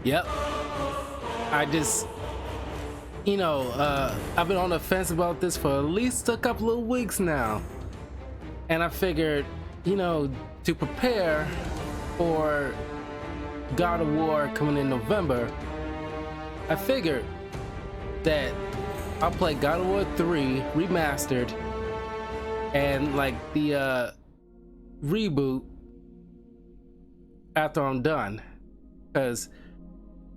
Yep. I just, I've been on the fence about this for at least a couple of weeks now. And I figured, to prepare for God of War coming in November, I figured that I'll play God of War 3 Remastered and like the reboot after I'm done, because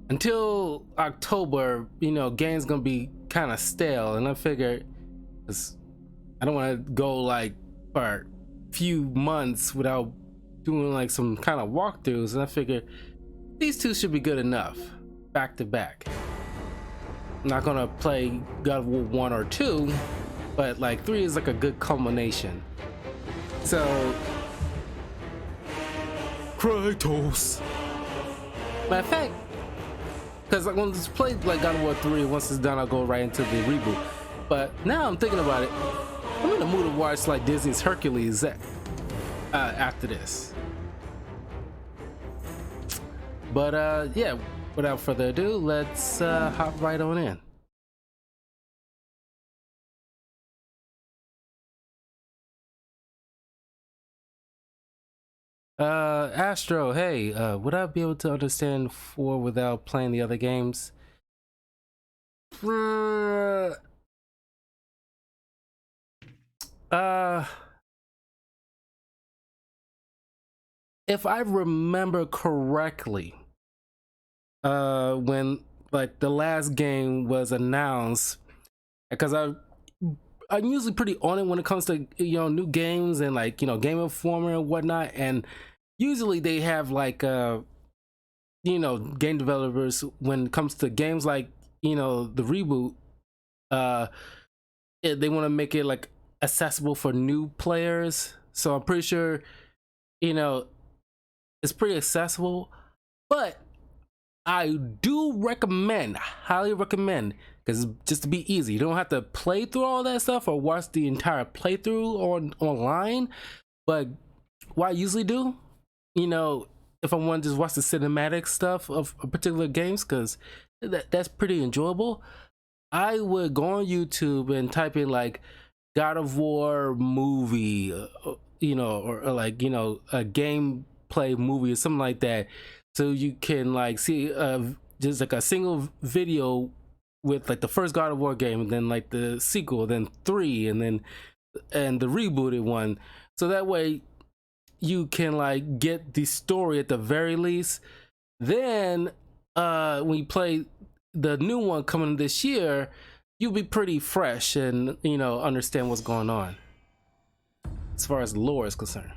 until October, game's gonna be kind of stale, and I figured, cause I don't want to go like for a few months without doing like some kind of walkthroughs, and I figured these two should be good enough back to back. I'm not gonna play God of War 1 or 2, but like 3 is like a good culmination. So Kratos. Matter of fact, because like when it's played like God of War 3, once it's done I'll go right into the reboot. But now I'm thinking about it, I'm in the mood to watch like Disney's Hercules after this. But yeah, without further ado, let's hop right on in. Astro, hey, would I be able to understand 4 without playing the other games? If I remember correctly, when like the last game was announced, because I'm usually pretty on it when it comes to new games and like Game Informer and whatnot, and usually they have like game developers when it comes to games like the reboot, they want to make it like accessible for new players. So I'm pretty sure it's pretty accessible, but I do recommend, highly recommend, because just to be easy, you don't have to play through all that stuff or watch the entire playthrough online. But what I usually do, if I want to just watch the cinematic stuff of particular games, because that's pretty enjoyable, I would go on YouTube and type in like God of War movie, or like a gameplay movie or something like that, so you can like see just like a single video with like the first God of War game, and then like the sequel, then 3, and the rebooted one, so that way you can like get the story at the very least. Then when you play the new one coming this year, you'll be pretty fresh and understand what's going on as far as the lore is concerned.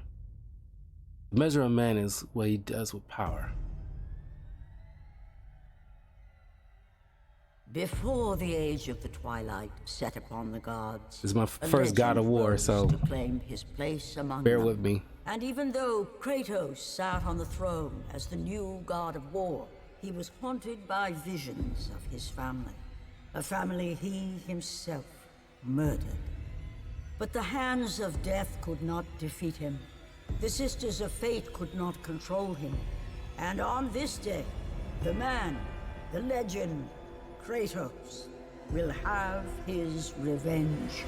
The measure of man is what he does with power. Before the age of the twilight set upon the gods, This is my first God of War, so to claim his place among bear them. with me. And even though Kratos sat on the throne as the new God of War, he was haunted by visions of his family, a family he himself murdered. But the hands of death could not defeat him. The Sisters of Fate could not control him. And on this day, the man, the legend, Kratos, will have his revenge.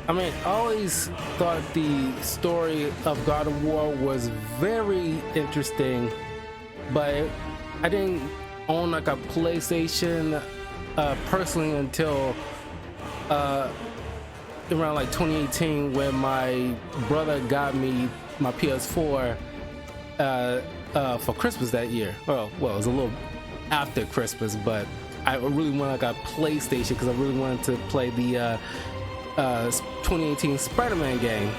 I mean, I always thought the story of God of War was very interesting, but I didn't own like a PlayStation personally until around like 2018, when my brother got me my PS4 for Christmas that year. Well, it was a little after Christmas, but I really wanted like a PlayStation because I really wanted to play the 2018 Spider-Man game.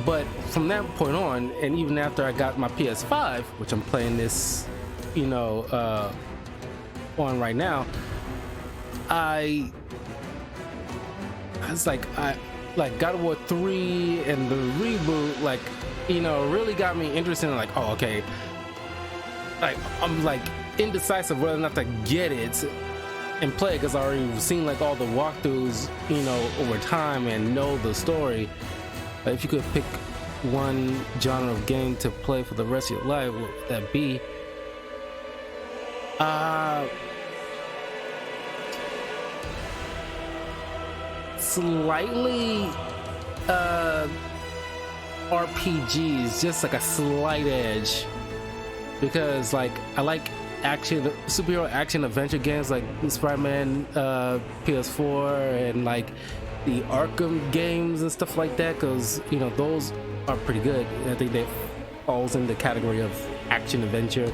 But from that point on, and even after I got my PS5, which I'm playing this, on right now, I was like, God of War 3 and the reboot, like, really got me interested in like, oh, okay, like I'm like indecisive whether or not to get it, and play because I already seen like all the walkthroughs, you know, over time and know the story. But if you could pick one genre of game to play for the rest of your life, what would that be? Slightly RPGs, just like a slight edge, because like I like action, superhero action adventure games like Spider-Man PS4 and like the Arkham games and stuff like that, because you know those are pretty good. I think that falls in the category of action adventure,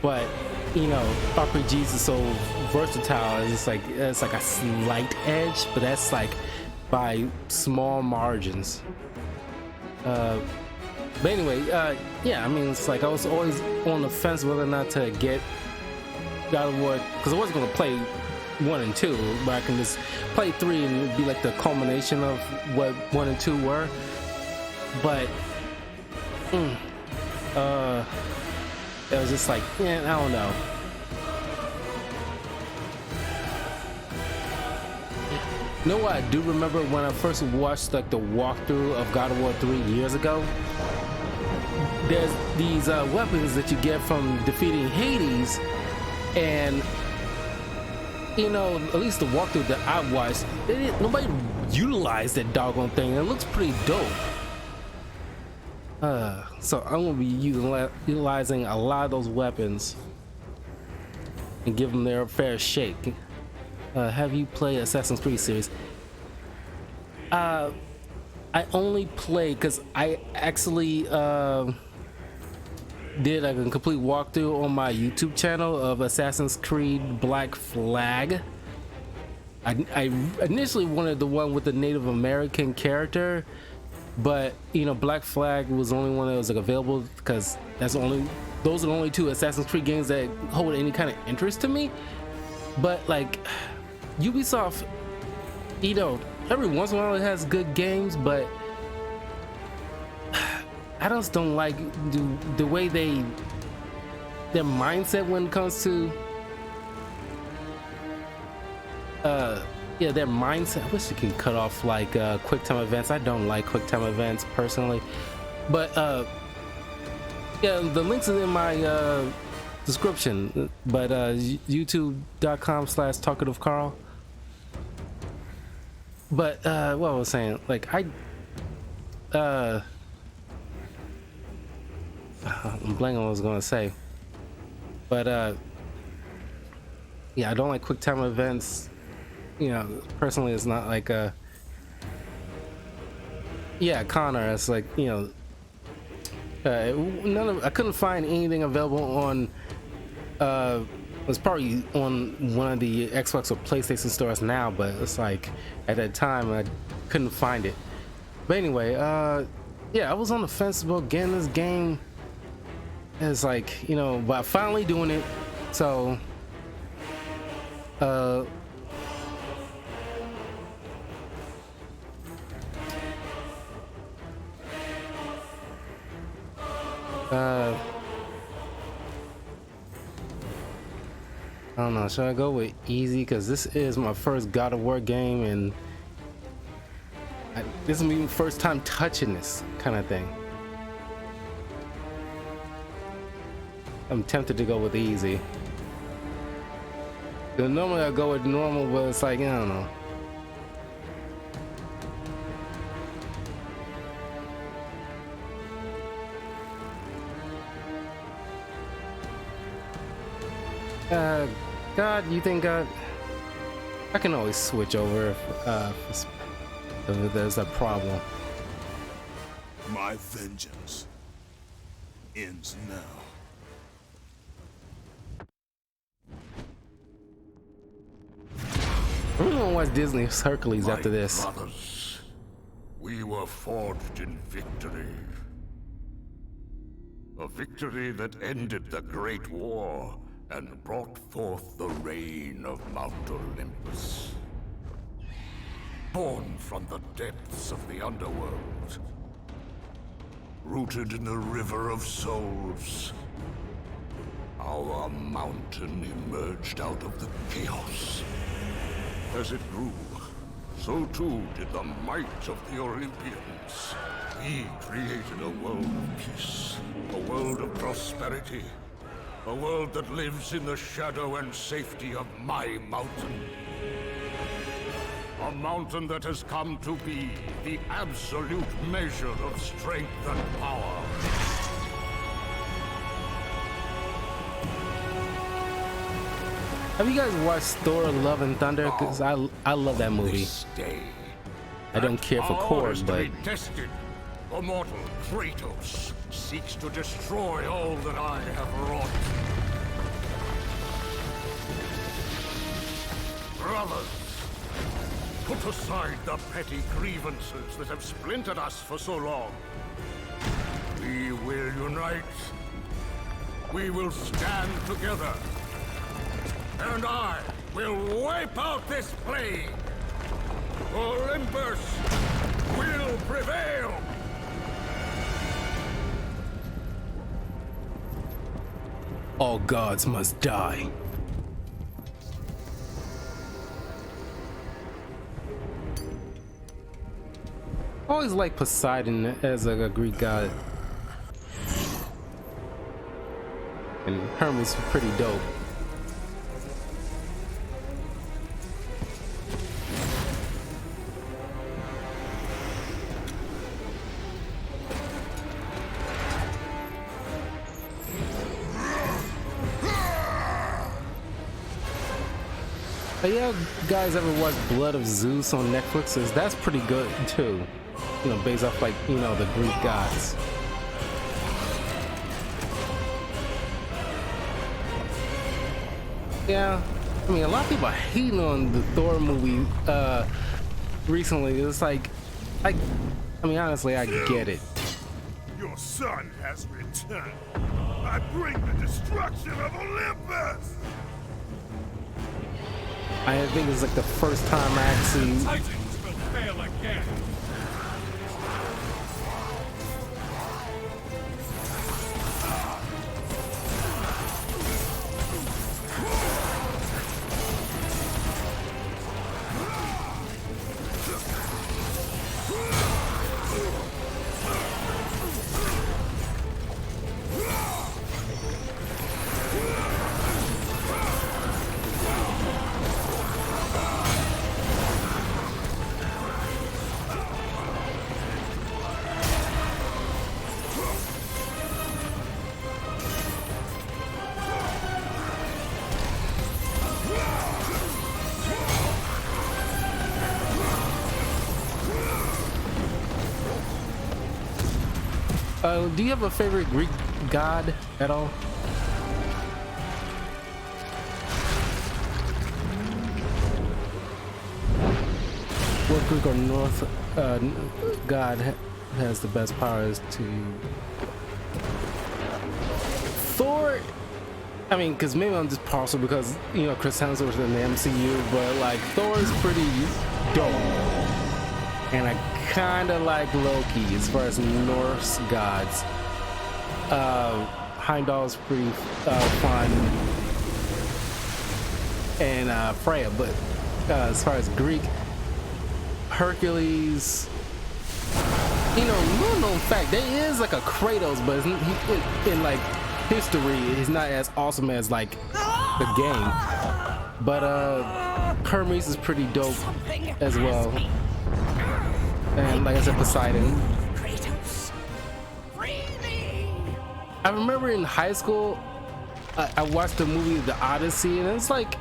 but you know RPGs is so versatile. It's like a slight edge, but that's like by small margins. But anyway, yeah, I mean, it's like I was always on the fence whether or not to get God of War, because I wasn't going to play 1 and 2, but I can just play 3 and it'd be like the culmination of what 1 and 2 were. But it was just like, yeah, I don't know. You know what I do remember when I first watched like the walkthrough of God of War 3 years ago? There's these weapons that you get from defeating Hades, and you know, at least the walkthrough that I watched, nobody utilized that doggone thing. It looks pretty dope. So I'm gonna be utilizing a lot of those weapons and give them their fair shake. Have you played Assassin's Creed series? I only played because I actually did like a complete walkthrough on my YouTube channel of Assassin's Creed Black Flag. I initially wanted the one with the Native American character, but you know Black Flag was the only one that was like available because those are the only 2 Assassin's Creed games that hold any kind of interest to me. But like Ubisoft, you know, every once in a while it has good games, but I just don't like the way their mindset when it comes to their mindset. I wish you can cut off like quick time events. I don't like quick time events personally, but yeah, the links are in my description, but youtube.com/talkativecarl. But what I was saying, like I'm blanking on what I was gonna say, but yeah, I don't like quick time events. You know, personally, it's not like Connor. It's like, you know, I couldn't find anything available on. It was probably on one of the Xbox or PlayStation stores now, but it's like at that time I couldn't find it. But anyway, yeah, I was on the fence about getting this game. It's like, you know, but finally doing it. So I don't know, should I go with easy? Because this is my first God of War game, and this is my first time touching this kind of thing. I'm tempted to go with easy. Normally I go with normal, but it's like, I don't know. God, you think I can always switch over if there's a problem. My vengeance ends now. I really want to watch Disney's Hercules after this. Brothers, we were forged in victory. A victory that ended the Great War and brought forth the reign of Mount Olympus. Born from the depths of the underworld, rooted in the river of souls, our mountain emerged out of the chaos. As it grew, so too did the might of the Olympians. We created a world of peace, a world of prosperity, a world that lives in the shadow and safety of my mountain. A mountain that has come to be the absolute measure of strength and power. Have you guys watched Thor: Love and Thunder? Because I love that movie. This day, I don't care for Korg, but tested. The mortal Kratos seeks to destroy all that I have wrought. Brothers, put aside the petty grievances that have splintered us for so long. We will unite. We will stand together. And I will wipe out this plague. Olympus will prevail. all gods must die. I always like Poseidon as a Greek god. And Hermes was pretty dope. Have you guys ever watched Blood of Zeus on Netflix? That's pretty good too. You know, based off like, you know, the Greek gods. Yeah, I mean, a lot of people are hating on the Thor movie recently. It's like, I mean, honestly, I get it. Your son has returned. I bring the destruction of Olympus! I think it's like the first time I actually... Titans will fail again! do you have a favorite Greek god at all? What Greek or North god has the best powers to Thor? I mean, because maybe I'm just partial because, you know, Chris Hemsworth in the MCU, but like Thor is pretty dope. And I kind of like Loki as far as Norse gods. Heimdall's pretty fun, and Freya. But as far as Greek, Hercules. You know, little known fact, there is like a Kratos, but in like history, he's not as awesome as like the game. But Hermes is pretty dope as well. And like I said, Poseidon. Kratos, free me! I remember in high school, I watched the movie The Odyssey, and it's like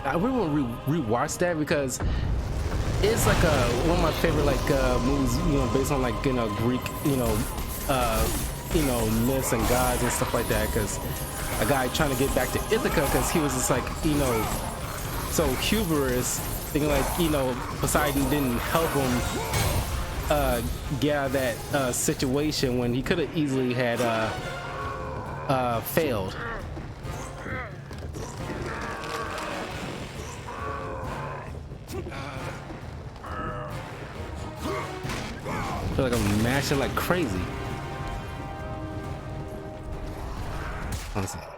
I really want to rewatch that because it's like one of my favorite like movies, you know, based on like, you know, Greek, you know, myths and gods and stuff like that. Because a guy trying to get back to Ithaca because he was just like, you know, so hubris, thinking like, you know, Poseidon didn't help him get out of that situation when he could have easily had failed. I feel like I'm mashing like crazy. One second.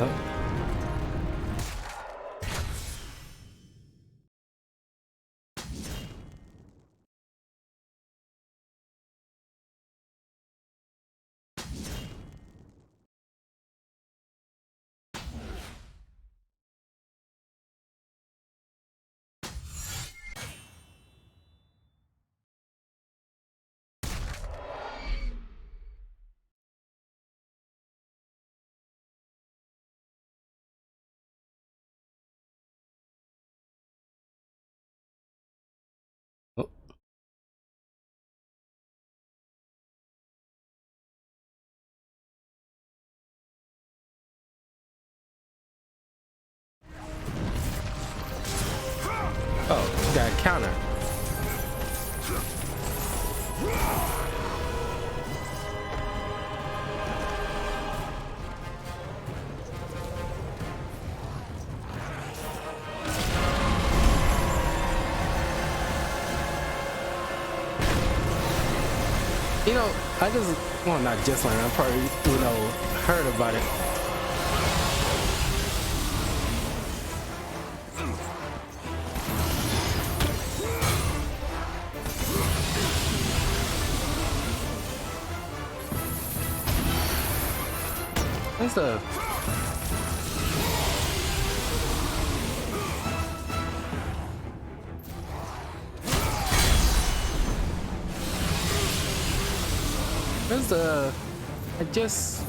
Oh. Oh. Oh, you got a counter. You know, I just, well, not just learned, I probably, heard about it. That's a... There's a... I just...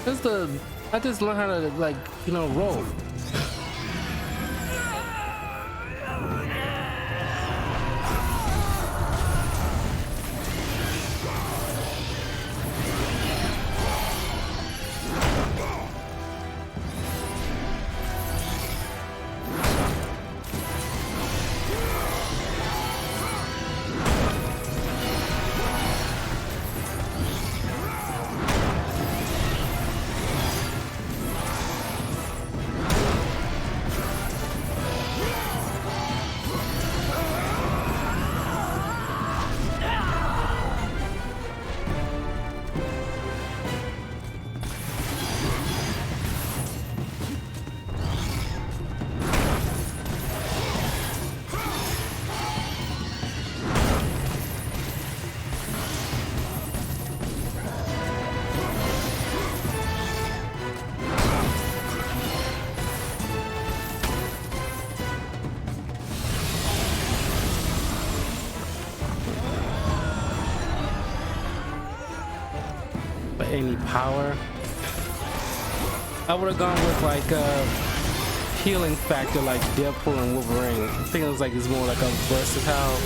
There's the... I just learned how to, like, roll. Any power, I would have gone with like a healing factor like Deadpool and Wolverine. I think it was like it's more like a versatile.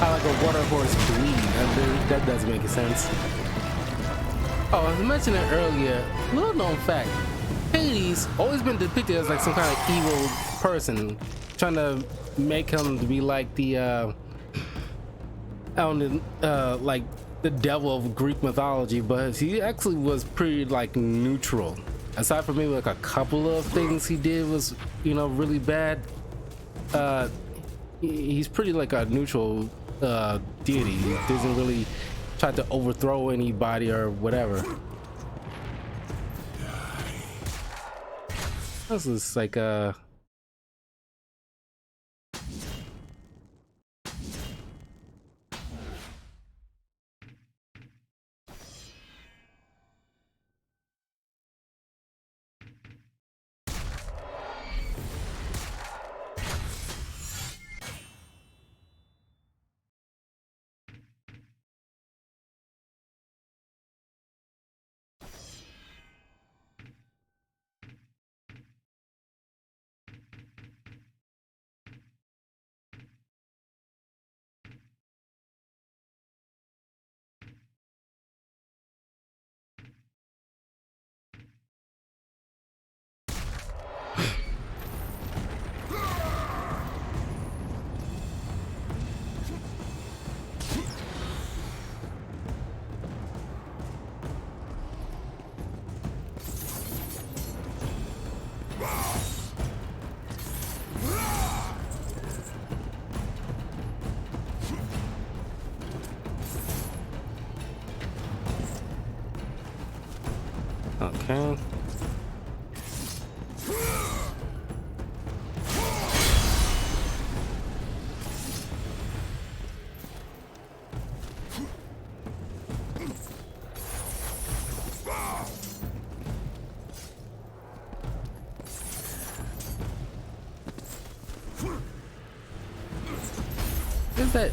Like a water horse bleed. That doesn't make sense. Oh, as I mentioned it earlier, little known fact, Hades always been depicted as like some kind of evil person, trying to make him to be like the like the devil of Greek mythology, but he actually was pretty like neutral. Aside from maybe like a couple of things he did was, really bad. He's pretty like a neutral deity. He doesn't really try to overthrow anybody or whatever. This is like a Okay. Is that?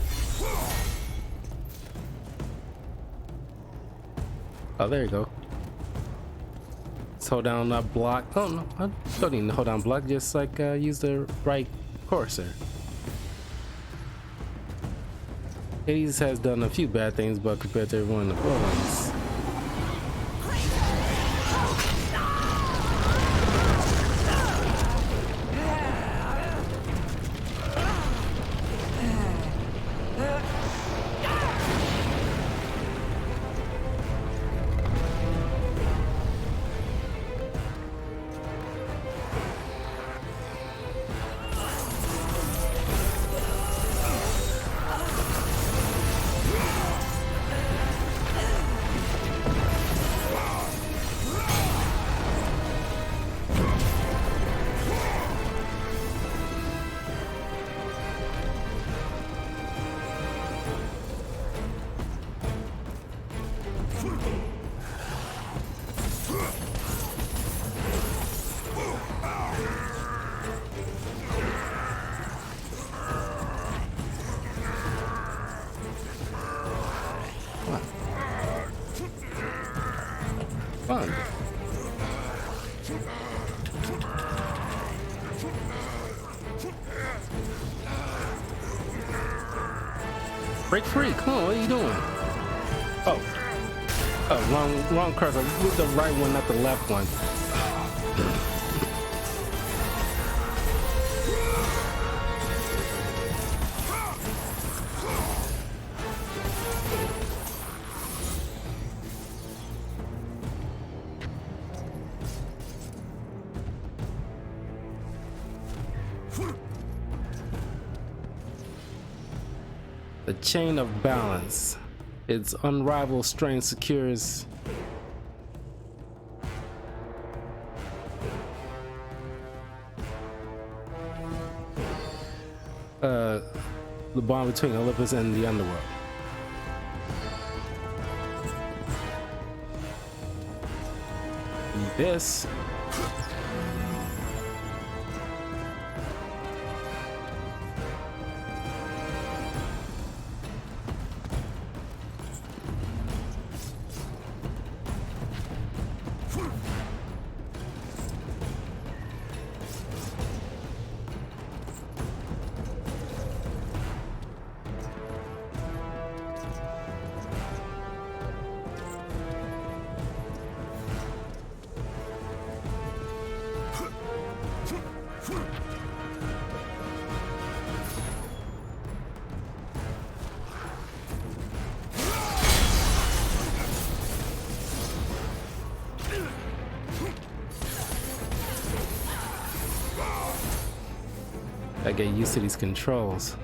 Oh, there you go. Let's hold down that block. Oh no, I don't need to hold down block. Just like use the right cursor. Hades has done a few bad things, but compared to everyone in the ones. Fun. Break free. Come on, what are you doing? Oh, wrong cursor. With the right one, not the left one. The chain of balance. Its unrivaled strength secures the bond between Olympus and the underworld. And this I get used to these controls.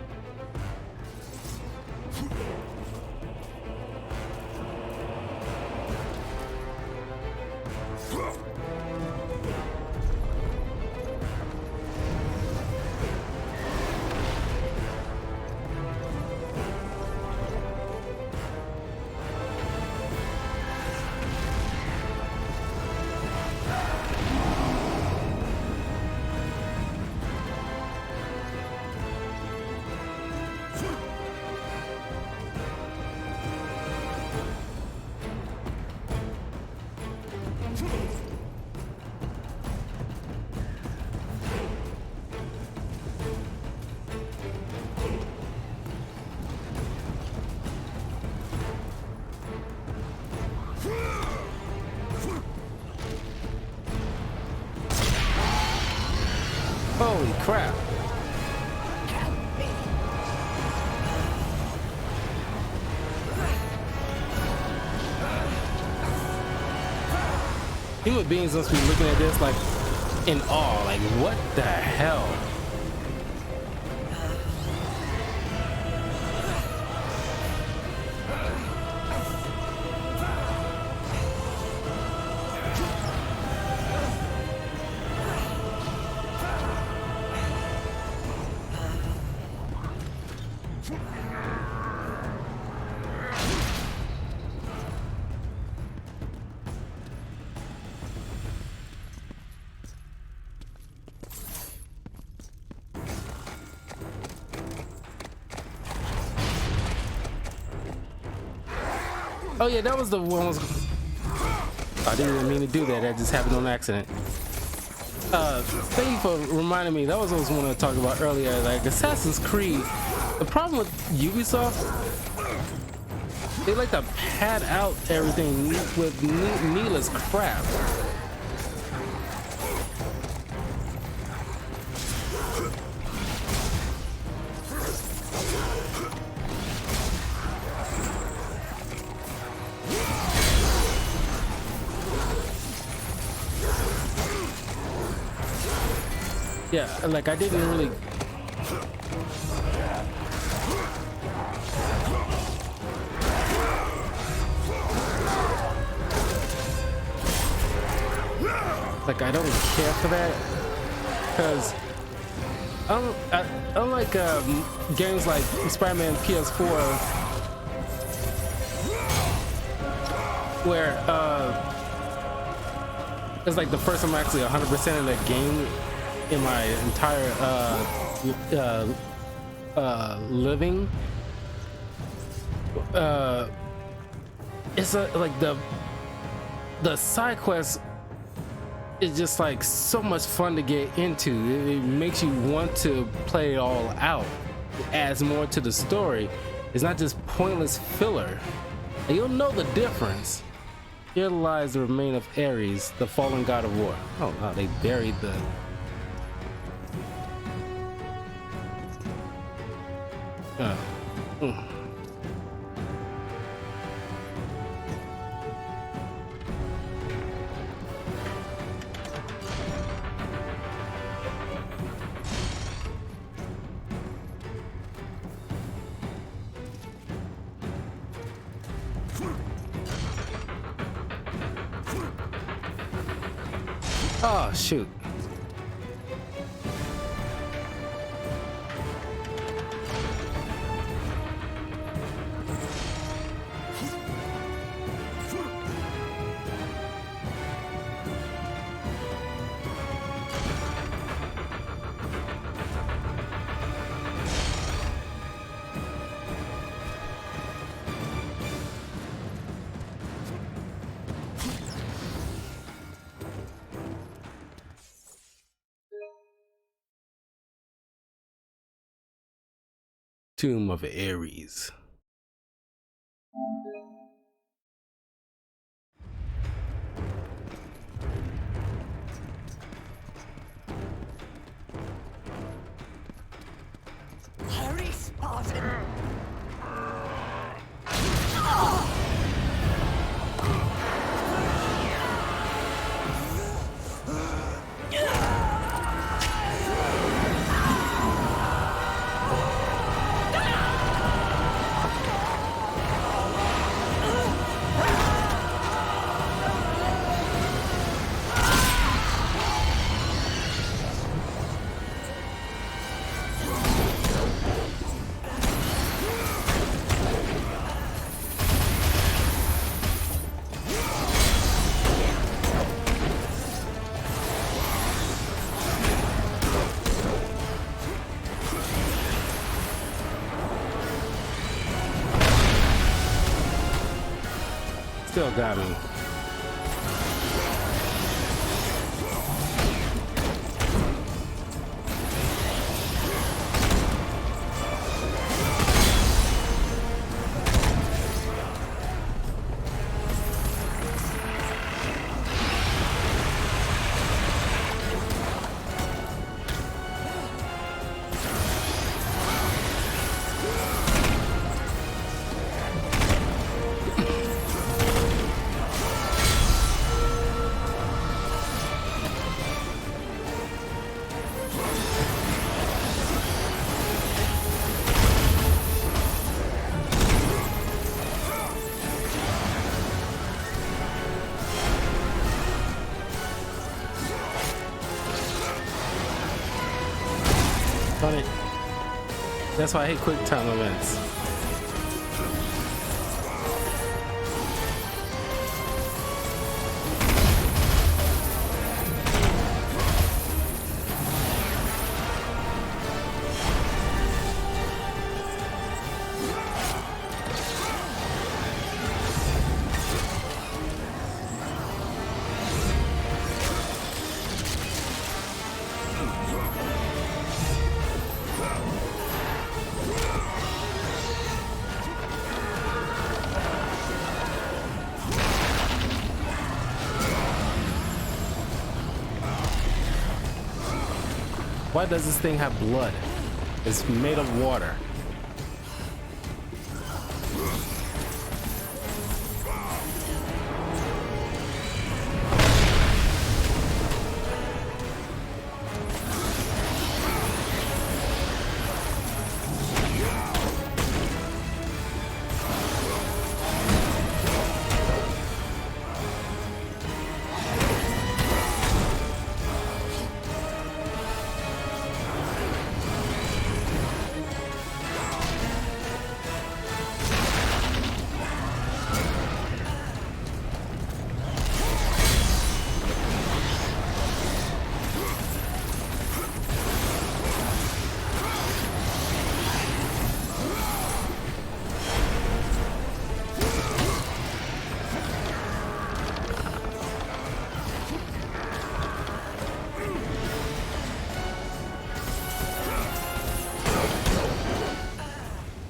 Holy crap. Human beings must be looking at this like in awe, like what the hell? Oh yeah, that was the one. I didn't even mean to do that. That just happened on accident. Thank you for reminding me. That was what I was wanting to talk about earlier. Like Assassin's Creed, the problem with Ubisoft, they like to pad out everything with needless crap. Yeah, like I didn't really. Like I don't care for that, because unlike games like Spider-Man PS4, where it's like the first time I'm actually 100% in that game in my entire living. It's like the side quest is just like so much fun to get into. It makes you want to play it all out. It adds more to the story. It's not just pointless filler. And you'll know the difference. Here lies the remain of Ares, the fallen god of war. Oh wow, they buried the. Oh shoot. Tomb of Ares. Hurry, Spartan! Still got me. Funny. That's why I hate quick time events. Why does this thing have blood? It's made of water.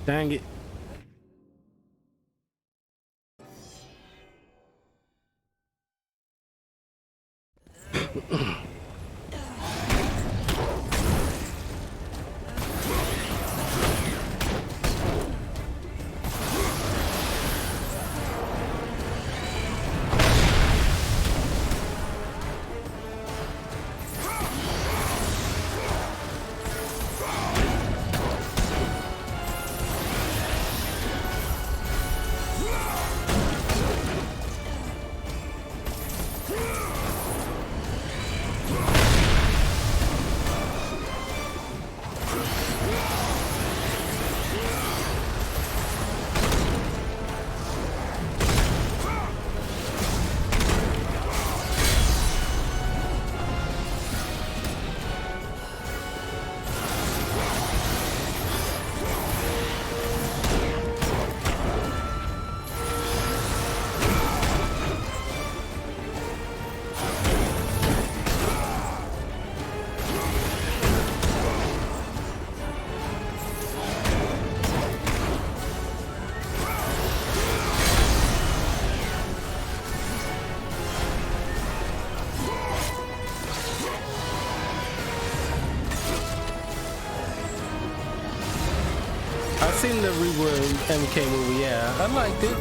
Dang it. I've seen the reboot MK movie, yeah. I liked it.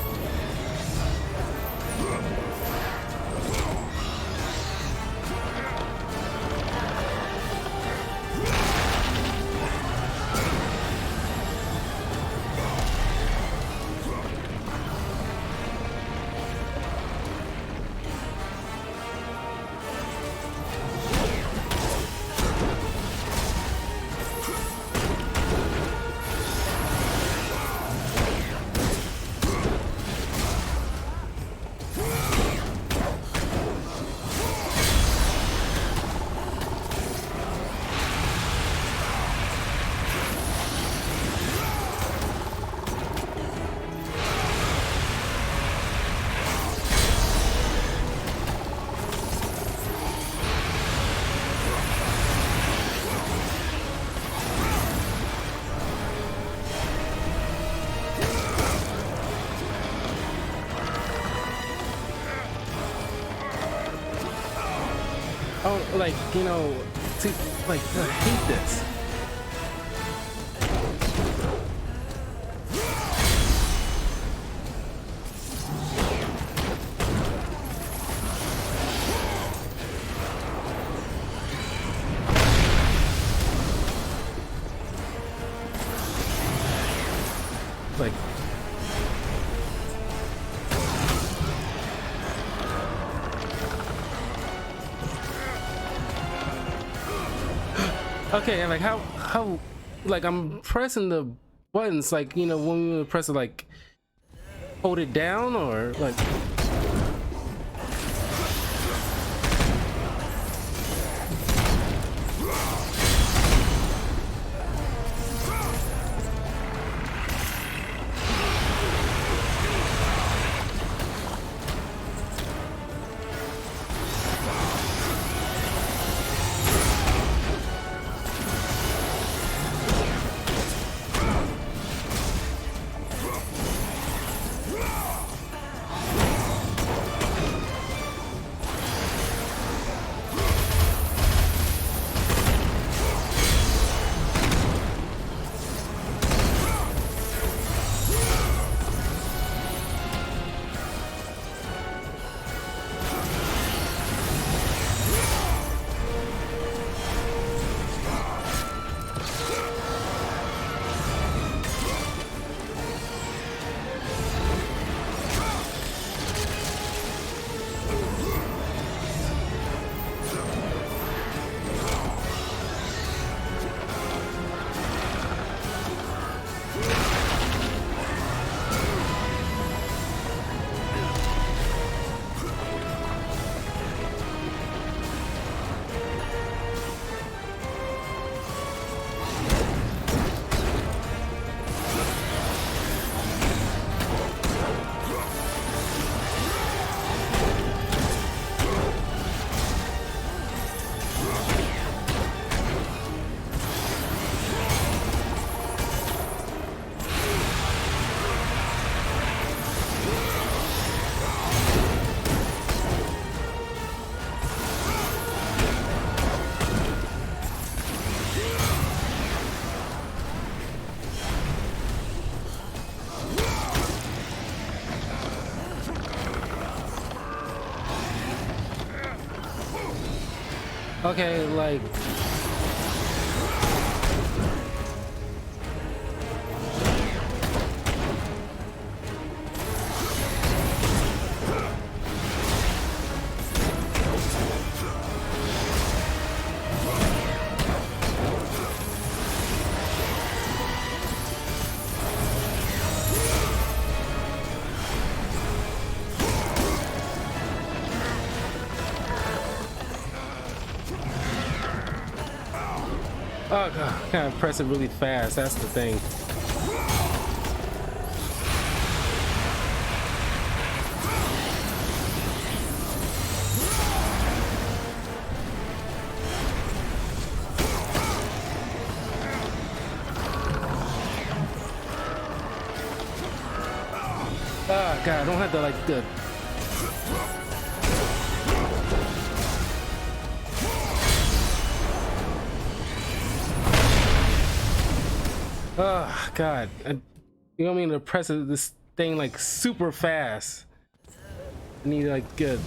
Oh, like, you know, see, like, I hate this. Like, okay, like how, like I'm pressing the buttons, like, you know, when we press it, like, hold it down or like. Okay, like. Oh god, gotta press it really fast. That's the thing. Oh god, I don't have to like the. Oh god, you want me to press this thing like super fast? I need like good.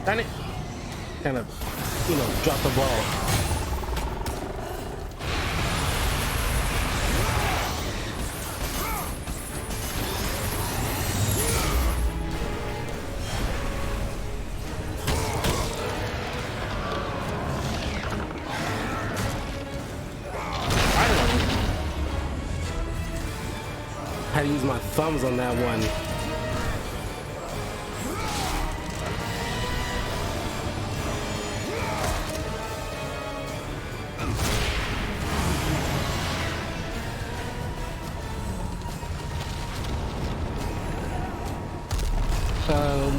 Darn it! Kind of, drop the ball. I had to use my thumbs on that one.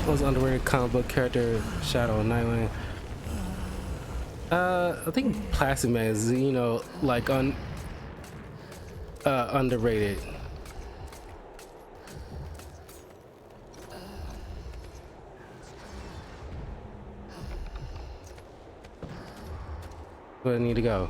Most underrated comic book character, Shadow Nightwing. I think Plastic Man is, like underrated. Where do I need to go?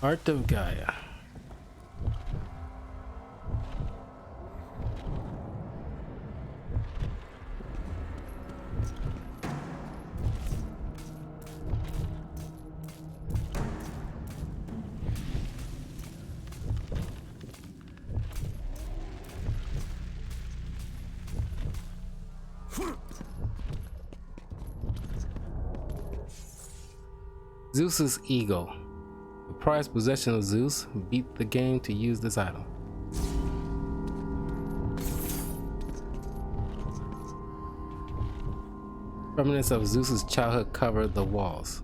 Art of Gaia. Zeus's ego. The prized possession of Zeus. Beat the game to use this item. Remnants of Zeus's childhood cover the walls.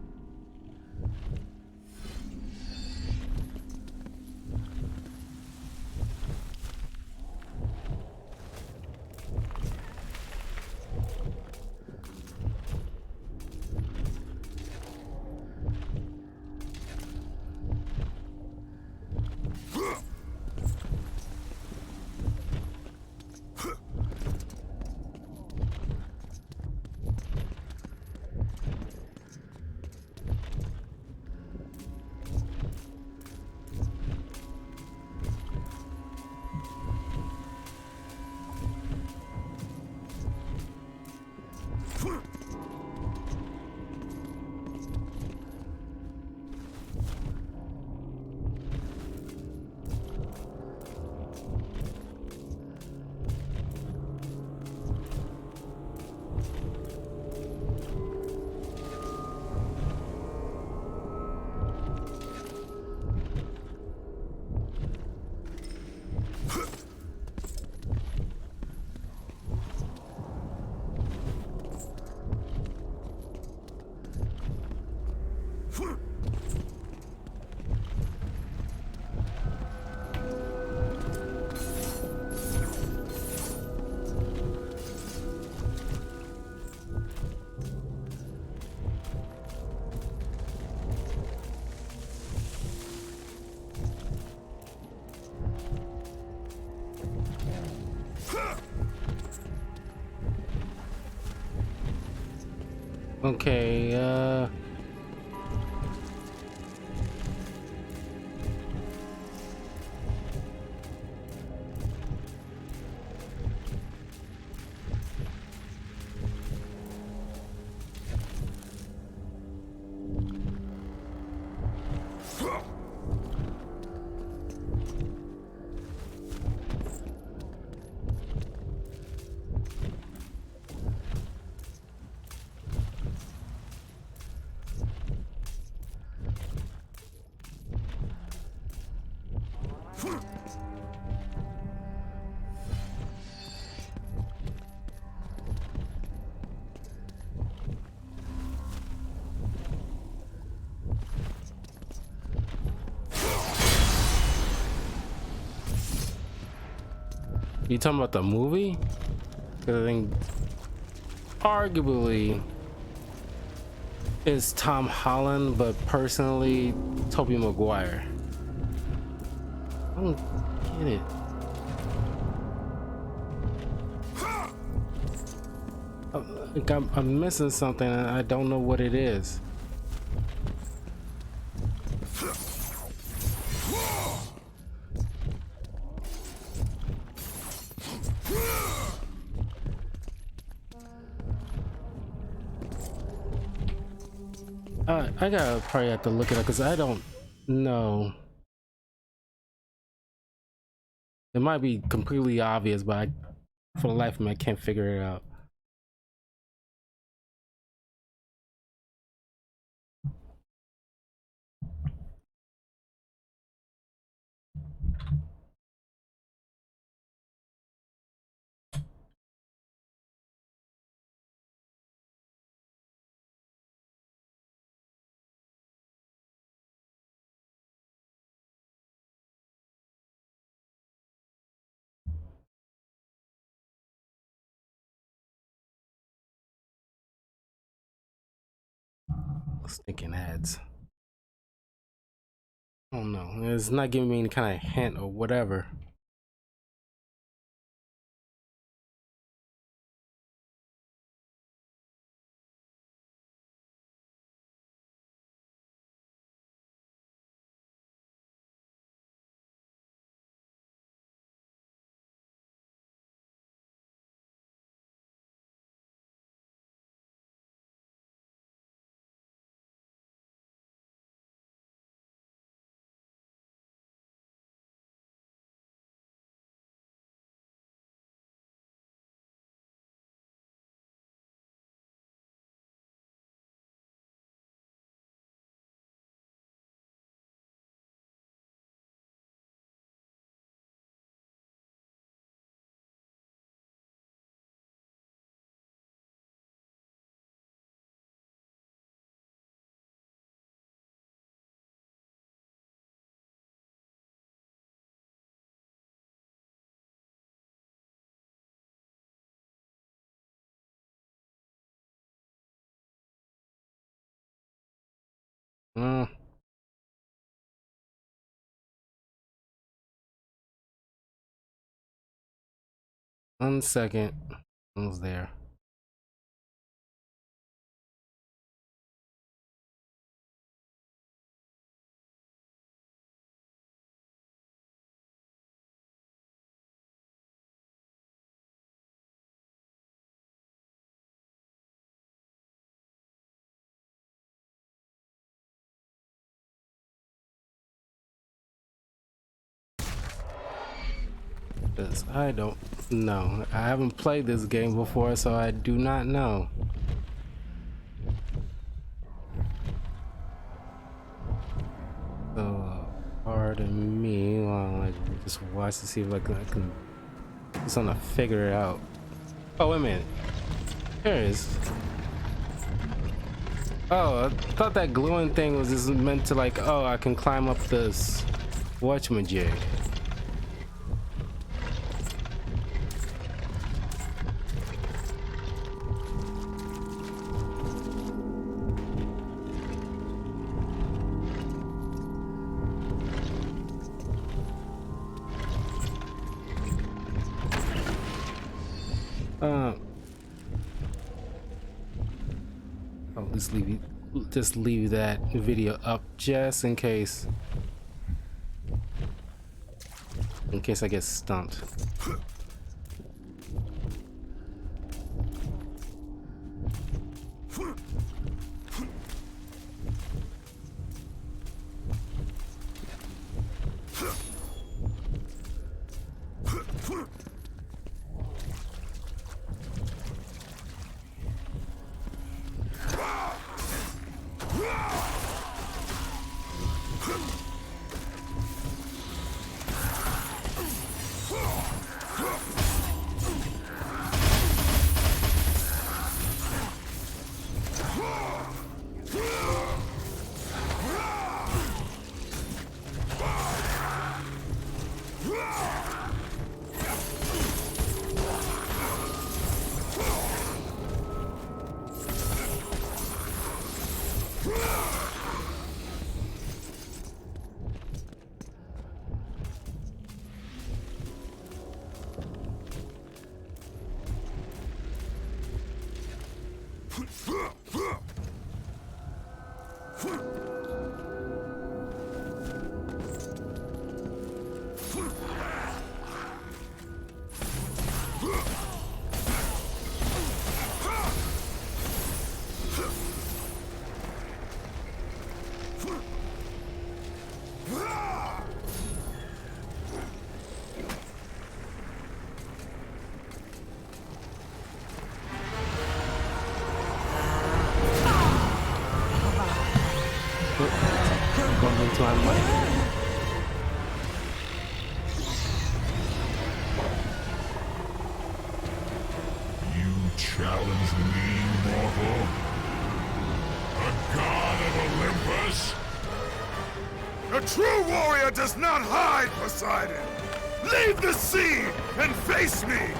Okay, you talking about the movie? Because I think arguably it's Tom Holland, but personally, Tobey Maguire. I don't get it. I think I'm missing something and I don't know what it is. I gotta probably have to look it up because I don't know. It might be completely obvious, but for the life of me, I can't figure it out. Stinking ads. I don't know. It's not giving me any kind of hint or whatever. Mm. 1 second. Almost there. Because I don't know. I haven't played this game before, so I do not know. So, pardon me while I just watch to see if I can do something to figure it out. Oh, wait a minute. Here it is. Oh, I thought that glowing thing was just meant to like, oh, I can climb up this whatchamajig. I'll just leave that video up just in case I get stumped. Going into my mic. You challenge me, mortal? The god of Olympus? A true warrior does not hide, Poseidon! Leave the sea and face me!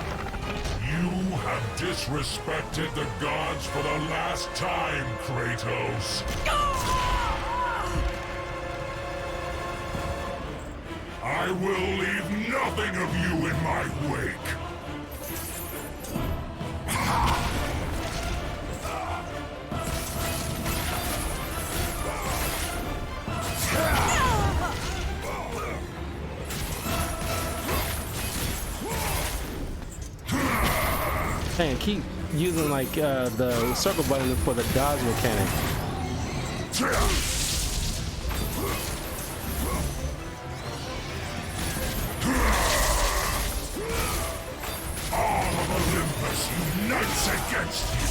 You have disrespected the gods for the last time, Kratos. I will leave nothing of you in my wake. Dang, keep using like the circle button for the dodge mechanic. All of Olympus unites against you!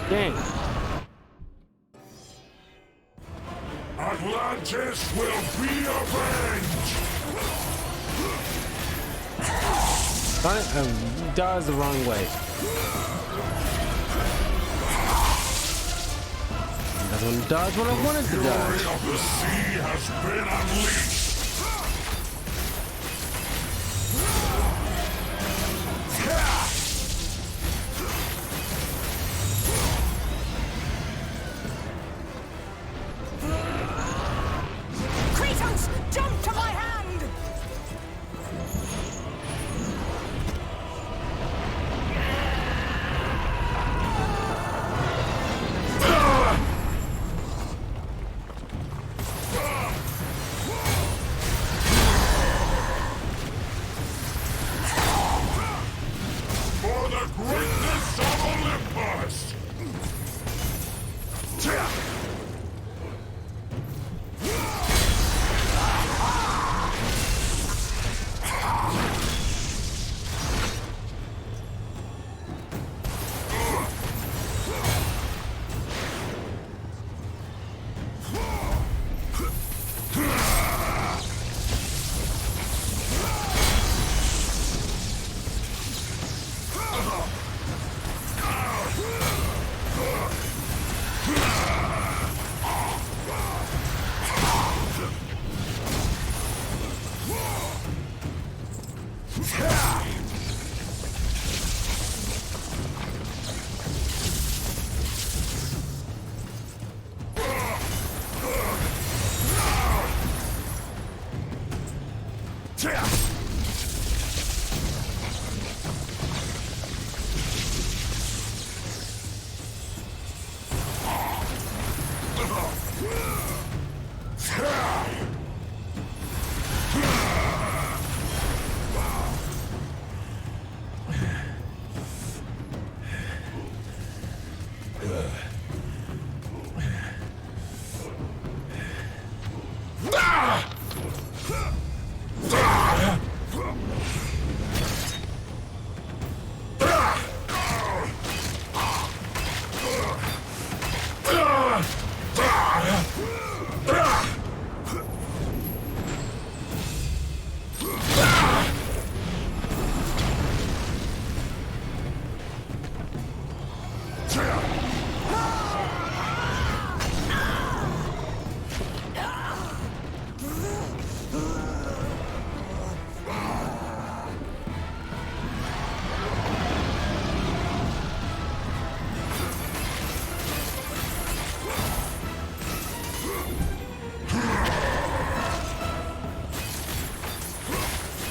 Dang. Atlantis will be avenged! Dodge the wrong way. Doesn't dodge when I wanted to dodge. The fury of the sea has been unleashed!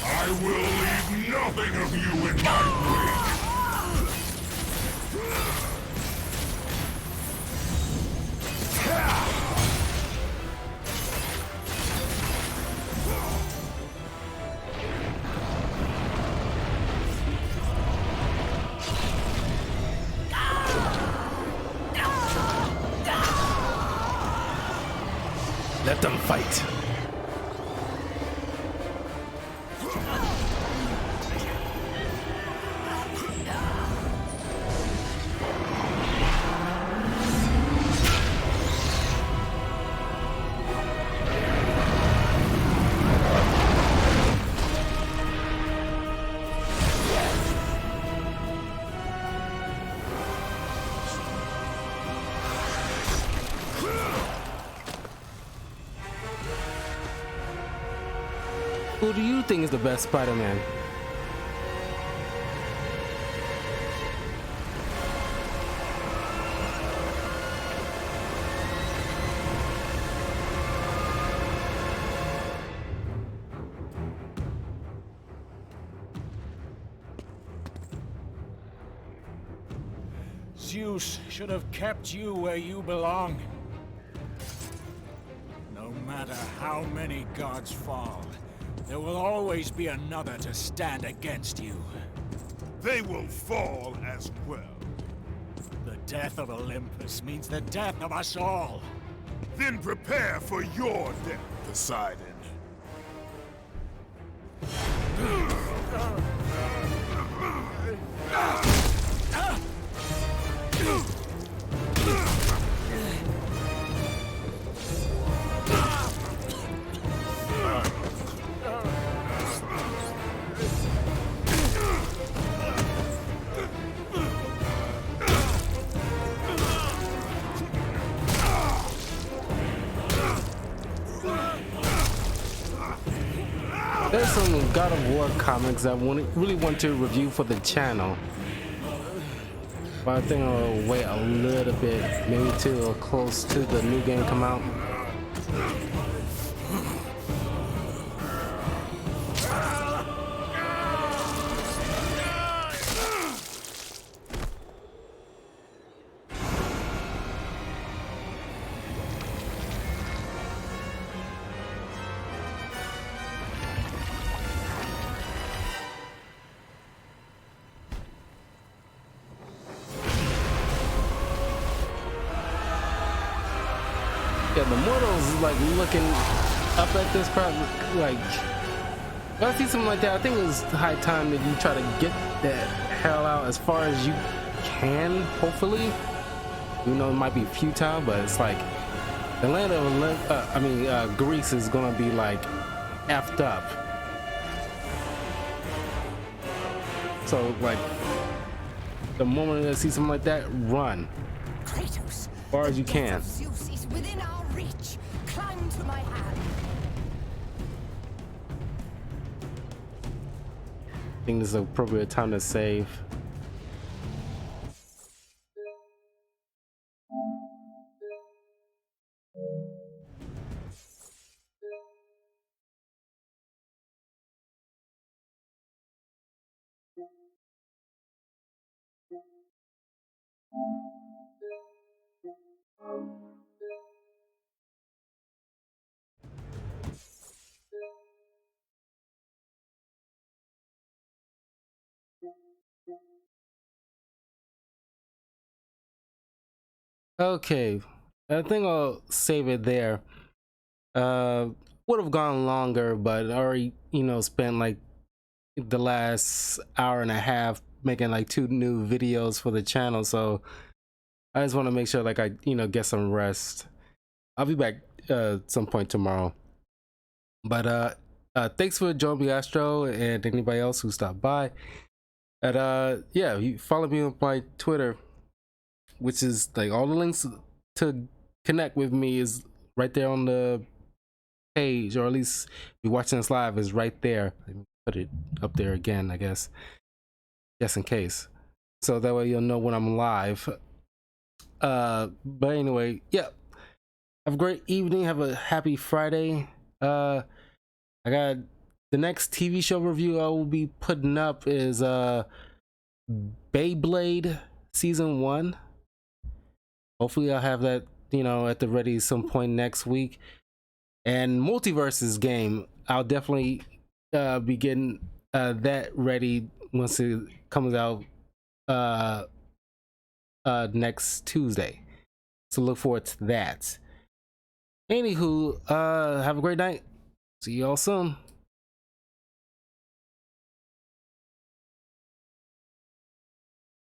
I will leave nothing of you in my wake! Let them fight. Who do you think is the best Spider-Man? Zeus should have kept you where you belong. No matter how many gods fall, there will always be another to stand against you. They will fall as well. The death of Olympus means the death of us all. Then prepare for your death, Poseidon. There's some God of War comics I really want to review for the channel, but I think I'll wait a little bit, maybe till close to the new game come out. Yeah, the mortals like looking up at this part, like if I see something like that, I think it's high time that you try to get the hell out as far as you can, hopefully. You know, it might be futile, but it's like the land of Greece is gonna be like effed up. So like the moment I see something like that, run Kratos, as far as you can. Zeus is within our reach. Climb to my hand. I think this is the appropriate time to save. Okay, I think I'll save it there. Would have gone longer, but I already, spent like the last hour and a half making like 2 new videos for the channel, so I just want to make sure like I, get some rest. I'll be back some point tomorrow. But thanks for joining me, Astro, and anybody else who stopped by. And yeah, you follow me on my Twitter, which is like all the links to connect with me is right there on the page, or at least if you're watching this live is right there. Let me put it up there again, I guess, just in case, so that way you'll know when I'm live. But anyway, yeah, have a great evening, have a happy Friday. I got the next TV show review I will be putting up is Beyblade season 1. Hopefully I'll have that, at the ready some point next week. And Multiverses game, I'll definitely be getting that ready once it comes out next Tuesday. So look forward to that. Anywho, have a great night. See y'all soon.